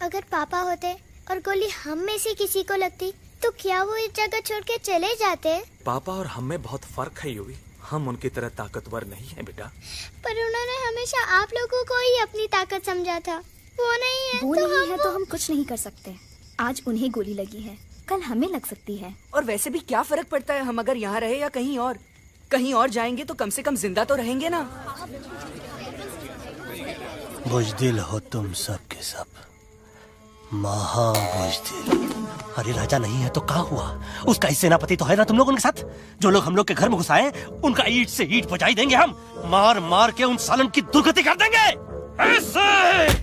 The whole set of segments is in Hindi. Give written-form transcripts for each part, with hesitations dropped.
अगर पापा होते और गोली हम में से किसी को लगती तो क्या वो इस जगह छोड़ के चले जाते? पापा और हम में बहुत फर्क है यूवी। हम उनकी तरह ताकतवर नहीं है बेटा। पर उन्होंने हमेशा आप लोगों को ही अपनी ताकत समझा था। वो नहीं है, वो तो नहीं है तो हम कुछ नहीं कर सकते। आज उन्हें गोली लगी है, कल हमें लग सकती है। और वैसे भी क्या फर्क पड़ता है हम अगर यहाँ रहे या कहीं और? कहीं और जाएंगे तो कम से कम जिंदा तो रहेंगे ना। बुज़दिल हो तुम सब के सब, महा बुज़दिल। अरे राजा नहीं है तो क्या हुआ? उसका ही सेनापति तो है ना तुम लोग उनके साथ। जो लोग हम लोग के घर में घुसाए उनका ईंट से ईंट बजाई देंगे हम। मार मार के उन सालन की दुर्गति कर देंगे। ऐसे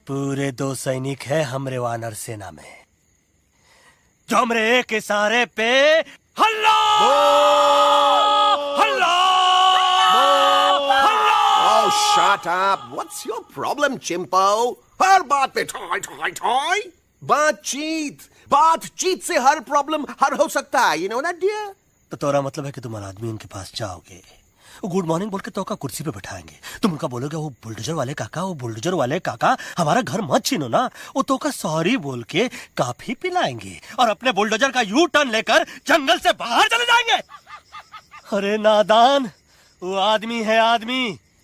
पूरे 2 सैनिक है हमरे वानर सेना में, जो हमरे एक इशारे पे हल्ला हल्ला हल्ला। Oh, shut up! What's your problem, चिंपो? हर बात पे ठॉय ठॉय ठॉय। बातचीत से हर प्रॉब्लम हल हो सकता है। You know that, dear? तो तोरा मतलब है कि तुम आदमी उनके पास जाओगे, गुड मॉर्निंग बोल के तो का कुर्सी पे बैठाएंगे। तुम उनका बोलोगे वो बुलडोजर वाले काका हमारा घर मत छीनो ना। वो तो का सॉरी बोल के काफी पिलाएंगे और अपने बुलडोजर का यू टर्न लेकर जंगल से बाहर चले जाएंगे। अरे नादान, वो आदमी है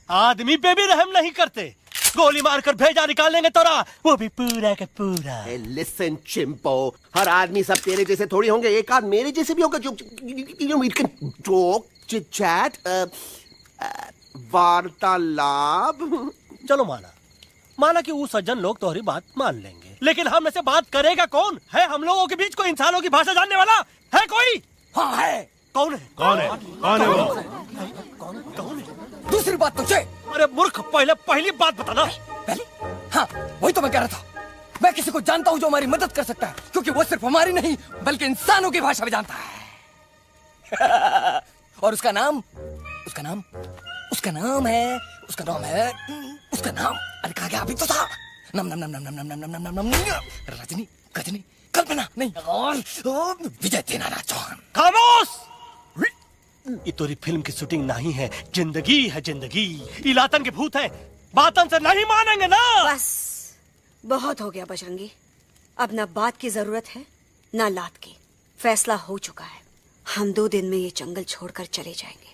आदमी पे भी रहम नहीं करते। गोली मारकर भेजा निकालेंगे तोरा, वो भी पूरा का पूरा। Listen, चिंपो, हर आदमी सब तेरे जैसे थोड़ी होंगे। एक आध मेरे जैसे भी होगा जो चिट चैट वार्तालाप। चलो माना कि वो सज्जन लोग तुम्हारी बात मान लेंगे, लेकिन हम में से बात करेगा कौन? है हम लोगों के बीच कोई इंसानों की भाषा जानने वाला है कोई? हाँ है। कौन है वो? दूसरी बात तुझे। अरे मूर्ख, पहली बात बताना। पहले? हाँ, वही तो मैं कह रहा था। मैं किसी को जानता हूँ जो हमारी मदद कर सकता है, क्योंकि वो सिर्फ हमारी नहीं बल्कि इंसानों की भाषा भी जानता है। और उसका नाम है अरे कहा गया अभी तो था। नम रजनी गजनी कल्पना नहीं और विजय तेनालीराम चौहान। खामोश! ये तोरी फिल्म की शूटिंग नहीं है, जिंदगी है जिंदगी। इलातन के भूत है, बातन से नहीं मानेंगे ना। बस बहुत हो गया बजरंगी। अब ना बात की जरूरत है ना लात की। फैसला हो चुका है। हम 2 दिन में ये जंगल छोड़कर चले जाएंगे।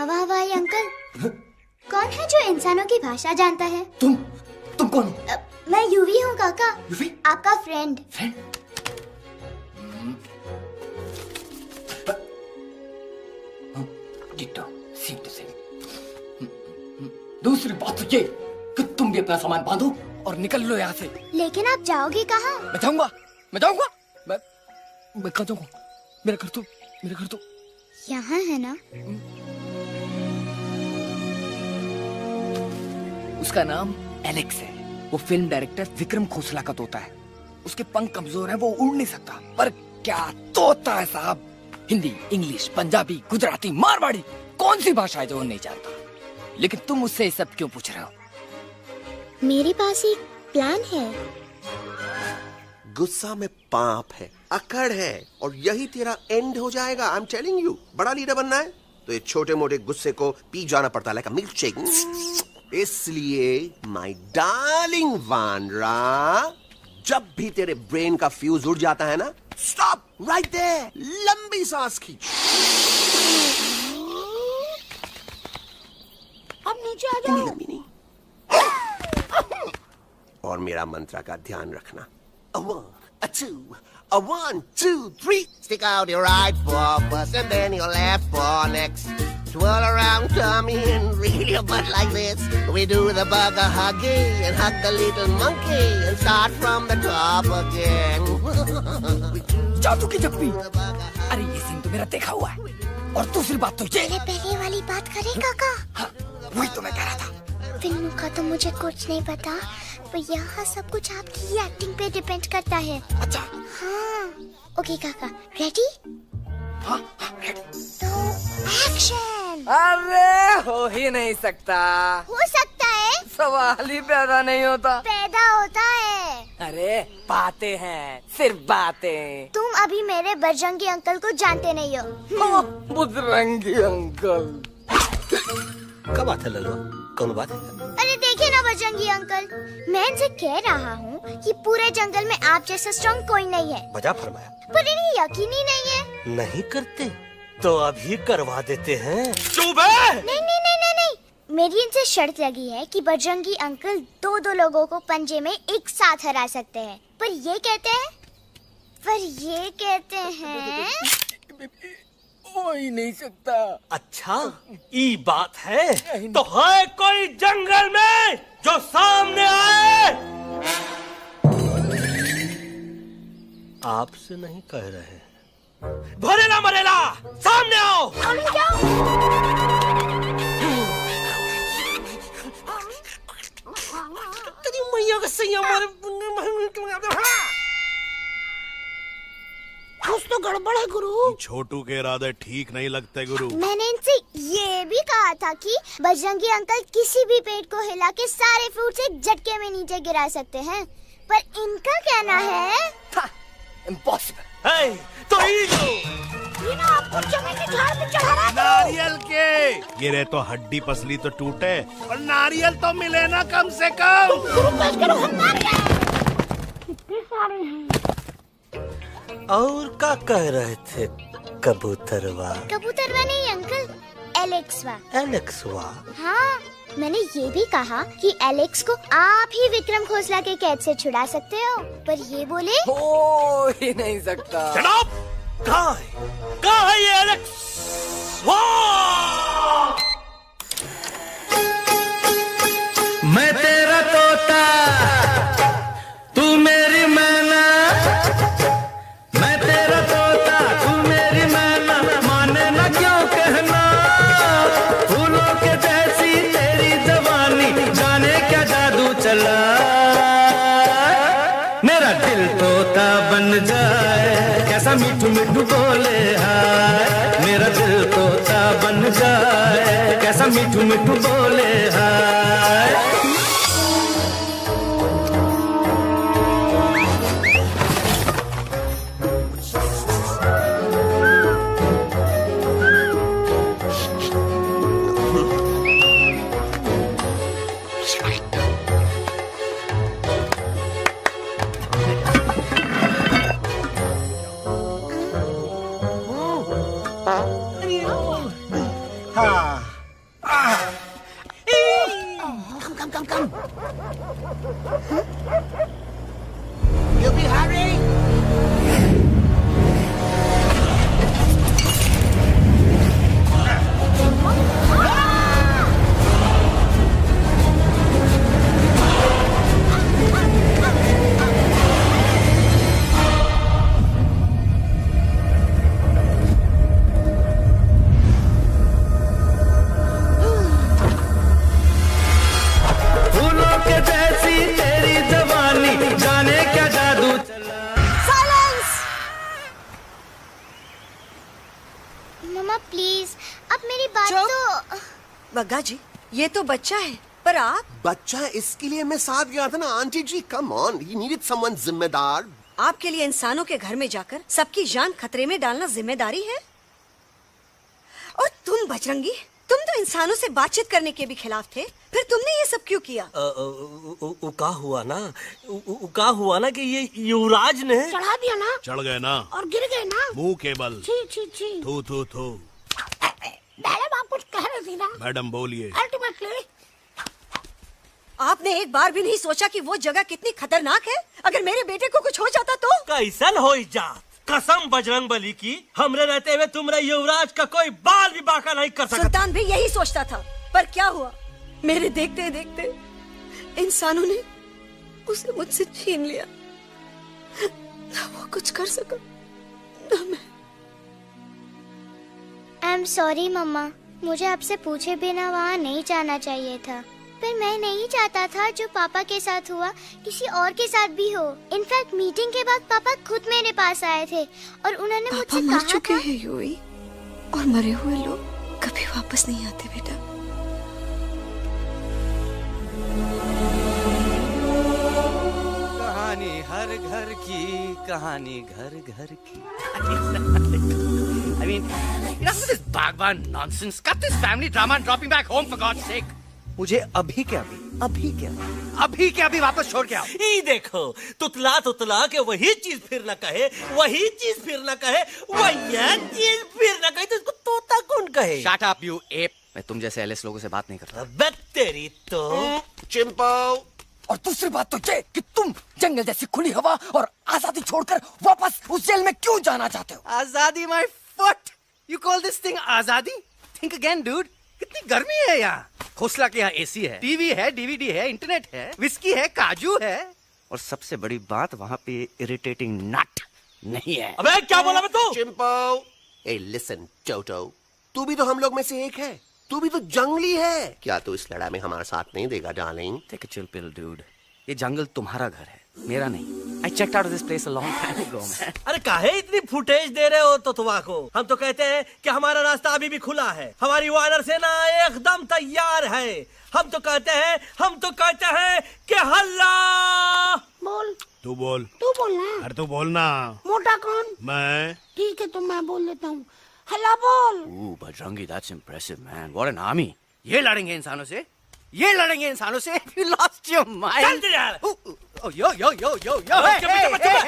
हवाई अंकल, कौन है जो इंसानों की भाषा जानता है? तुम कौन? मैं यूवी हूँ काका। यूवी? आपका फ्रेंड। Same to same. दूसरी बात तो ये कि तुम भी अपना सामान बांधो और निकल लो यहाँ से। लेकिन आप जाओगे कहाँ? मैं जाऊंगा मैं कहाँ जाऊंगा? मेरा घर तो यहाँ है ना। उसका नाम एलेक्स है। वो फिल्म डायरेक्टर विक्रम खोसला का तोता है। उसके पंख कमजोर हैं, वो उड़ नहीं सकता। पर क्या तोता है साहब। हिंदी, इंग्लिश, पंजाबी, गुजराती, मारवाड़ी, कौन सी भाषा है जो वो नहीं जानता? लेकिन तुम उससे सब क्यों पूछ रहे हो? मेरे पास एक प्लान है। गुस्सा में पाप है, अकड़ है, और यही तेरा एंड हो जाएगा। I am telling you. बड़ा लीडर बनना है तो ये छोटे मोटे गुस्से को पी जाना पड़ता है, लाइक अ मिल्क शेक। इसलिए माय डार्लिंग वानरा, जब भी तेरे ब्रेन का फ्यूज उड़ जाता है ना, स्टॉप राइट देयर, लंबी सांस खींच। अब नीचे आ जाओ। लंबी नहीं। और मेरा मंत्र का ध्यान रखना। A 1, a 2, a 1, 2, 3. Stick out your right paw first and then your left paw next. Twirl around tummy and reel your butt like this. We do the bugger huggy and hug the little monkey and start from the top again. जादू की जप्पी। अरे ये सीन तो मेरा देखा हुआ है। और दूसरी बात तो ये। पहले वाली बात करें काका। हाँ, वही तो मैं कह रहा था। फिल्मों का तो मुझे कुछ नहीं पता, पर यहाँ सब कुछ आपकी एक्टिंग पे डिपेंड करता है। अच्छा। हाँ। ओके काका, रेडी? हाँ, रेडी। तो एक्शन। अरे हो ही नहीं सकता। हो सकता है। सवाल ही पैदा नहीं होता। पैदा होता है। अरे बातें हैं, सिर्फ बातें। तुम अभी मेरे बजरंगी अंकल को जानते नहीं हो। बजरंगी अंकल। क्या बात है ललुआ, कौन बात है? अरे देखिए ना बजरंगी अंकल, मैं इनसे कह रहा हूँ कि पूरे जंगल में आप जैसा स्ट्रॉन्ग कोई नहीं है। बजा फरमाया। पर इन्हें यकीन ही नहीं है। नहीं करते तो अभी करवा देते हैं। चुप है। नहीं नहीं नहीं नहीं नहीं, मेरी इनसे शर्त लगी है कि बजरंगी अंकल दो लोगों को पंजे में एक साथ हरा सकते हैं। पर ये कहते हैं हो ही नहीं सकता। अच्छा ये बात है तो है कोई जंगल में जो सामने आए? आपसे नहीं कह रहे, भरेला मरेला सामने आओ। तेरी मैया का सही हमारे कुछ तो गड़बड़ है गुरु। छोटू के इरादे ठीक नहीं लगते गुरु। मैंने इनसे ये भी कहा था कि बजरंगी अंकल किसी भी पेड़ को हिला के सारे फ्रूट्स एक झटके में नीचे गिरा सकते हैं, पर इनका कहना है इम्पॉसिबल। तो आपको चमेली के झाड़ पे चढ़ा रहा है। नारियल के गिरे तो हड्डी पसली तो टूटे और नारियल तो मिले ना कम से कम। कितने सारे हैं। और क्या कह रहे थे कबूतरवा? कबूतरवा नहीं अंकल, एलेक्सवा। एलेक्सवा? हाँ, मैंने ये भी कहा कि एलेक्स को आप ही विक्रम खोसला के कैद से छुड़ा सकते हो, पर ये बोले हो ही नहीं सकता। जनाब, कहाँ है ये एलेक्स? मैं तेरा तोता, तू मेरी मैना। मैं तेरा तोता, तू मेरी मैना। माने ना क्यों कहना, फूलों के जैसी तेरी जवानी। जाने क्या जादू चला, मेरा दिल तोता बन जाए। कैसा मिठू मिठू बोले हाय, मेरा दिल तोता बन जाए। कैसा मिठू मिठू बोले हाय। प्लीज, अब मेरी बात तो। बग्गा जी, ये तो बच्चा है, पर आप? बच्चा इसके लिए मैं साथ गया था ना auntie ji. Come on, he needed someone जिम्मेदार। आपके लिए इंसानों के घर में जाकर सबकी जान खतरे में डालना जिम्मेदारी है? और तुम बजरंगी, तुम तो इंसानों से बातचीत करने के भी खिलाफ थे, फिर तुमने ये सब क्यों किया? का हुआ ना कि ये युवराज ने चढ़ा दिया ना, चढ़ गए ना और गिर गए ना मुंह के बल। छी छी छी। थू थू थू। मैडम आप कुछ कह रहे थे ना? मैडम बोलिए। अल्टीमेटली आपने एक बार भी नहीं सोचा कि वो जगह कितनी खतरनाक है? अगर मेरे बेटे को कुछ हो जाता तो? कैसन हो जात? कसम बजरंग बली की, हमरे रहते हुए तुमरे युवराज का कोई बाल भी बाका नहीं कर सकता। सुल्तान भी यही सोचता था, पर क्या हुआ? मेरे देखते देखते इंसानों ने उसे मुझसे छीन लिया। ना वो कुछ कर सका, ना मैं। आई एम सॉरी मम्मा, मुझे आपसे पूछे बिना वहाँ नहीं जाना चाहिए था। पर मैं नहीं चाहता था जो पापा के साथ हुआ किसी और के साथ भी हो। इनफैक्ट मीटिंग के बाद पापा खुद मेरे पास आए थे और उन्होंने मुझसे मर कहा चुके था हैं यूई, और मरे हुए लोग कभी वापस नहीं आते बेटा। कहानी हर घर की, कहानी घर घर की। I mean, enough of this Bhagwan nonsense. Cut this family drama and drop me back home for God's sake. मुझे अभी के अभी वापस छोड़ के आओ। ई देखो, तुतला तुतला के वही चीज फिर न कहे, वही चीज फिर न कहे, वही चीज फिर न कहे, तो इसको तोता कौन कहे? Shut up, you ape. मैं तुम जैसे एलिस लोगों से बात नहीं करता। अबे तेरी तो। चिंपो। और दूसरी बात तो ये कि तुम जंगल जैसी खुली हवा और आजादी छोड़कर वापस उस जेल में क्यों जाना चाहते हो? आजादी my foot. You call this thing आजादी? Think again, dude. कितनी गर्मी है यहाँ। खोसला के यहाँ एसी है, टीवी है, डीवीडी है, इंटरनेट है, विस्की है, काजू है, और सबसे बड़ी बात वहाँ पे इरिटेटिंग नट नहीं है। अबे क्या बोला मैं तू? चिंपो। ए लिसन टोटो, तू भी तो हम लोग में से एक है। तू भी तो जंगली है। क्या तू इस लड़ाई में हमारा साथ नहीं देगा darling? Take a chill pill, dude. ये जंगल तुम्हारा घर है, मेरा नहीं। I checked out of this place a long time ago, man. अरे काहे इतनी फुटेज दे रहे हो तो तुम्हारा? हम तो कहते हैं कि हमारा रास्ता अभी भी खुला है, हमारी वानर सेना एकदम तैयार है। हम तो कहते हैं कि हल्ला। बोल। तू बोल। तू बोलना। अरे तू बोलना। मोटा कौन? मैं। ठीक है तो मैं बोल देता हूँ। हल्ला बोल। Bajrangi, that's impressive, man. What an army. ये लड़ेंगे इंसानों से? ये लड़ेंगे इंसानों से? You lost your mind. चल यार। Oh, yo.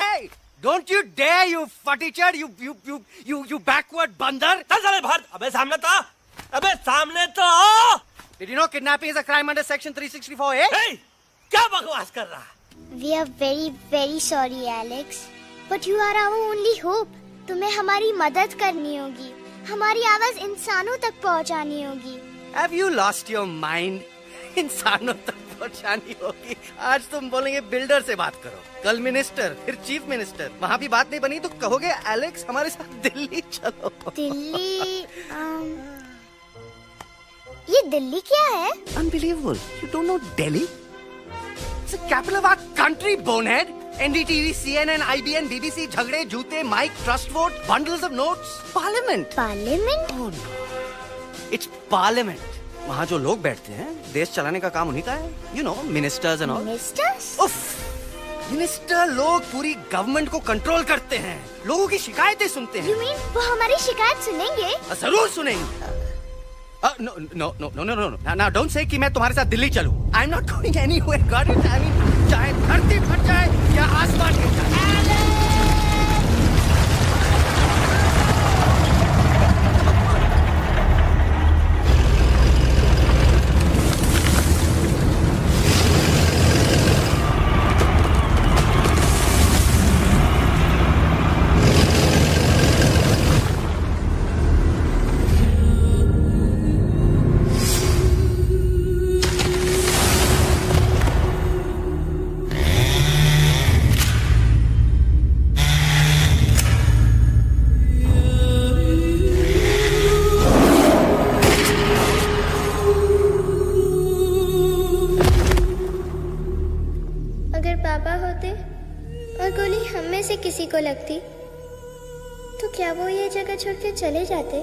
Hey. Don't you dare, you futichard, you backward बंदर. चल साले बाहर। अबे सामने तो। Did you know kidnapping is a crime under section 364A? Hey, क्या बकवास कर रहा? We are very very sorry Alex, but you are our only hope. तुम्हें हमारी मदद करनी होगी, हमारी आवाज इंसानों तक पहुंचानी होगी। Have you lost your mind? इंसानों तक पहुंचानी होगी। आज तुम बोलेंगे बिल्डर से बात करो, कल मिनिस्टर, फिर चीफ मिनिस्टर। वहाँ भी बात नहीं बनी तो कहोगे एलेक्स हमारे साथ दिल्ली चलो। दिल्ली? ये दिल्ली क्या है? Unbelievable. You don't know Delhi? It's the capital of our country, bonehead. NDTV, CNN, IBN, BBC, झगड़े, जूते, mic, trust vote, bundles of notes. Parliament. Parliament? Oh no. It's Parliament. वहाँ जो लोग बैठते हैं, देश चलाने का काम उन्हीं का है। You know, ministers and all. Ministers? उफ, मिनिस्टर लोग पूरी गवर्नमेंट को कंट्रोल करते हैं, लोगों की शिकायतें सुनते हैं। You mean वो हमारी शिकायत सुनेंगे? जरूर सुनेंगे। No. Now don't say कि मैं तुम्हारे साथ दिल्ली चलूं. I'm not going anywhere. Got it? I mean, चाहे धरती फट जाए या आसमान गिर जाए। किसी को लगती तो क्या वो ये जगह छोड़ के चले जाते?